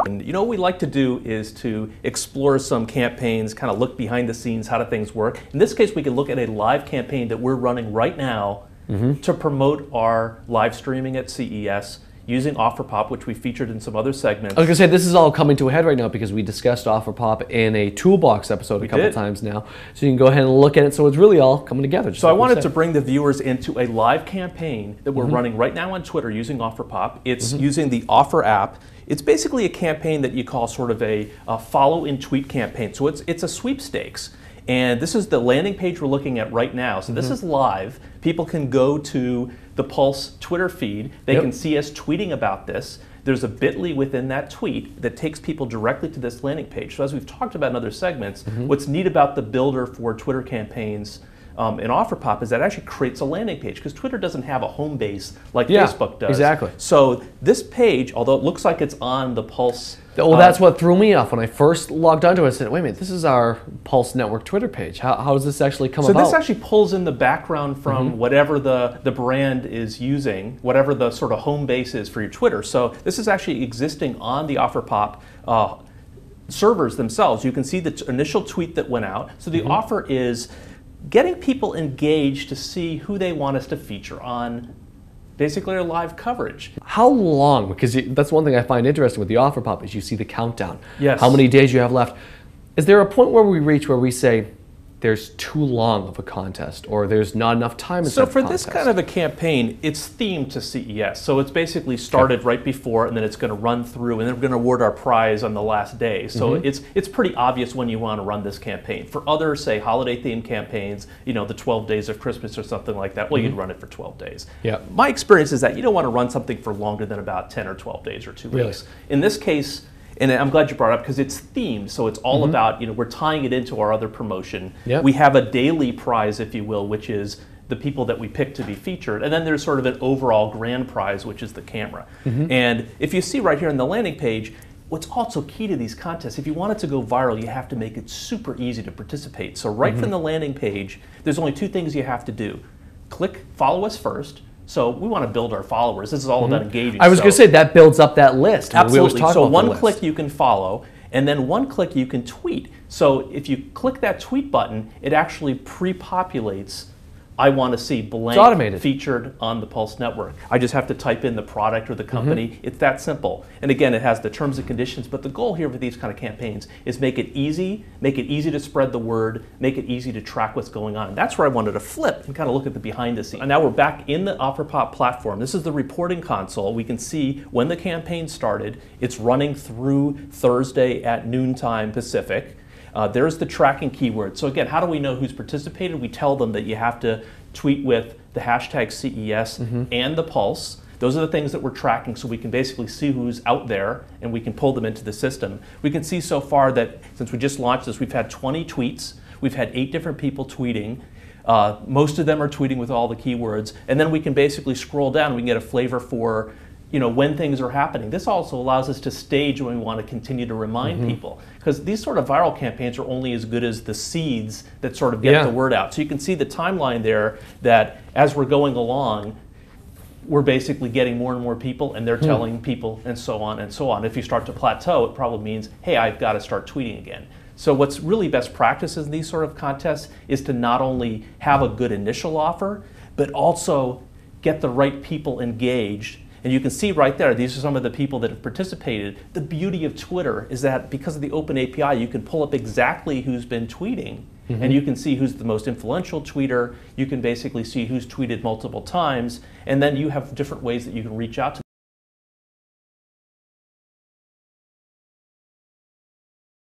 And you know what we like to do is to explore some campaigns, kind of look behind the scenes, how do things work. In this case, we can look at a live campaign that we're running right now to promote our live streaming at CES using OfferPop, which we featured in some other segments. I was going to say, this is all coming to a head right now because we discussed OfferPop in a Toolbox episode a couple times now. So you can go ahead and look at it. So it's really all coming together. So I wanted to bring the viewers into a live campaign that we're running right now on Twitter using OfferPop. It's using the Offer app. It's basically a campaign that you call sort of a follow in tweet campaign. So it's a sweepstakes. And this is the landing page we're looking at right now. So this is live. People can go to the Pulse Twitter feed. They can see us tweeting about this. There's a bit.ly within that tweet that takes people directly to this landing page. So as we've talked about in other segments, what's neat about the builder for Twitter campaigns in OfferPop is that it actually creates a landing page because Twitter doesn't have a home base like Facebook does. Exactly. So this page, although it looks like it's on the Pulse. Well, that's what threw me off when I first logged onto it. I said, wait a minute, this is our Pulse Network Twitter page. How does this actually come about? So this actually pulls in the background from whatever the brand is using, whatever the sort of home base is for your Twitter. So this is actually existing on the OfferPop servers themselves. You can see the initial tweet that went out. So the offer is getting people engaged to see who they want us to feature on basically our live coverage. How long? Because that's one thing I find interesting with the OfferPop is you see the countdown. Yes. How many days you have left. Is there a point where we reach where we say there's too long of a contest or there's not enough time? So for this kind of a campaign, it's themed to CES. So it's basically started right before and then it's going to run through and then we're going to award our prize on the last day. So it's pretty obvious when you want to run this campaign. For other, say, holiday themed campaigns, you know, the 12 days of Christmas or something like that, well, you'd run it for 12 days. Yeah. My experience is that you don't want to run something for longer than about 10 or 12 days or 2 weeks. In this case, and I'm glad you brought it up because it's themed, so it's all about, you know, we're tying it into our other promotion. We have a daily prize, if you will, which is the people that we pick to be featured, and then there's sort of an overall grand prize, which is the camera. And if you see right here on the landing page, what's also key to these contests, if you want it to go viral, you have to make it super easy to participate. So right from the landing page, there's only 2 things you have to do. Click follow us first. So we want to build our followers. This is all about engaging. I was going to say that builds up that list. Absolutely. So one click you can follow, and then one click you can tweet. So if you click that tweet button, it actually pre-populates, I want to see blank featured on the Pulse Network. I just have to type in the product or the company. It's that simple. And again, it has the terms and conditions, but the goal here with these kind of campaigns is make it easy to spread the word, make it easy to track what's going on. And that's where I wanted to flip and kind of look at the behind the scenes. And now we're back in the OfferPop platform. This is the reporting console. We can see when the campaign started. It's running through Thursday at noontime Pacific. There's the tracking keyword. So again, how do we know who's participated? We tell them that you have to tweet with the hashtag CES and the Pulse. Those are the things that we're tracking so we can basically see who's out there and we can pull them into the system. We can see so far that since we just launched this, we've had 20 tweets. We've had 8 different people tweeting. Most of them are tweeting with all the keywords. And then we can basically scroll down and we can get a flavor for, you know, when things are happening. This also allows us to stage when we want to continue to remind people, because these sort of viral campaigns are only as good as the seeds that sort of get the word out. So you can see the timeline there that as we're going along, we're basically getting more and more people and they're telling people and so on and so on. If you start to plateau, it probably means, hey, I've got to start tweeting again. So what's really best practices in these sort of contests is to not only have a good initial offer, but also get the right people engaged. And you can see right there, these are some of the people that have participated. The beauty of Twitter is that because of the open API, you can pull up exactly who's been tweeting, and you can see who's the most influential tweeter. You can basically see who's tweeted multiple times, and then you have different ways that you can reach out to